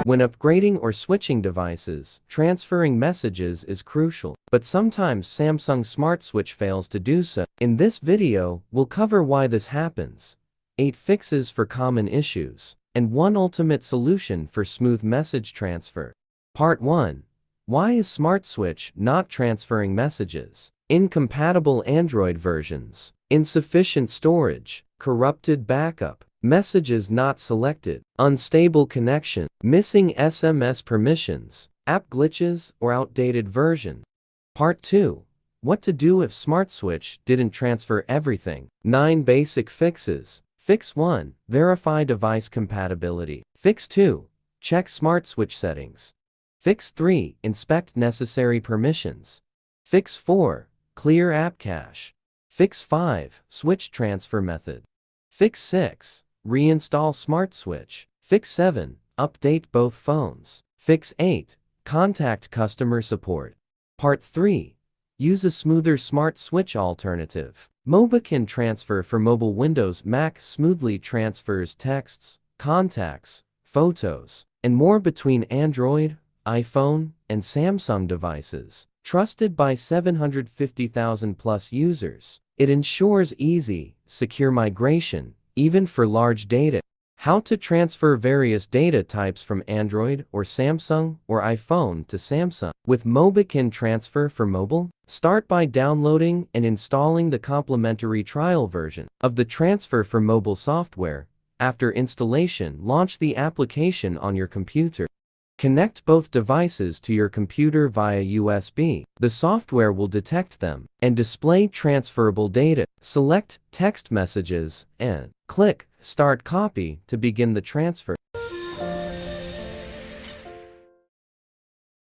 When upgrading or switching devices, transferring messages is crucial, but sometimes Samsung Smart Switch fails to do so. In this video, we'll cover why this happens, 8 fixes for common issues, and 1 ultimate solution for smooth message transfer. Part 1. Why is Smart Switch not transferring messages? Incompatible Android versions, insufficient storage, corrupted backup, messages not selected, unstable connection, missing SMS permissions, app glitches, or outdated version. Part 2. What to do if Smart Switch didn't transfer everything. 9 basic fixes. Fix 1. Verify device compatibility. Fix 2. Check Smart Switch settings. Fix 3. Inspect necessary permissions. Fix 4. Clear app cache. Fix 5. Switch transfer method. Fix 6. Reinstall Smart Switch. Fix 7. Update both phones. Fix 8. Contact customer support. Part 3. Use a smoother Smart Switch alternative. Mobikin Transfer for mobile Windows Mac smoothly transfers texts, contacts, photos, and more between Android, iPhone, and Samsung devices. Trusted by 750,000 plus users, it ensures easy, secure migration, even for large data. How to transfer various data types from Android or Samsung or iPhone to Samsung. With Mobikin Transfer for mobile, start by downloading and installing the complimentary trial version of the Transfer for mobile software. After installation, launch the application on your computer. Connect both devices to your computer via USB. The software will detect them and display transferable data. Select text messages and click Start Copy to begin the transfer.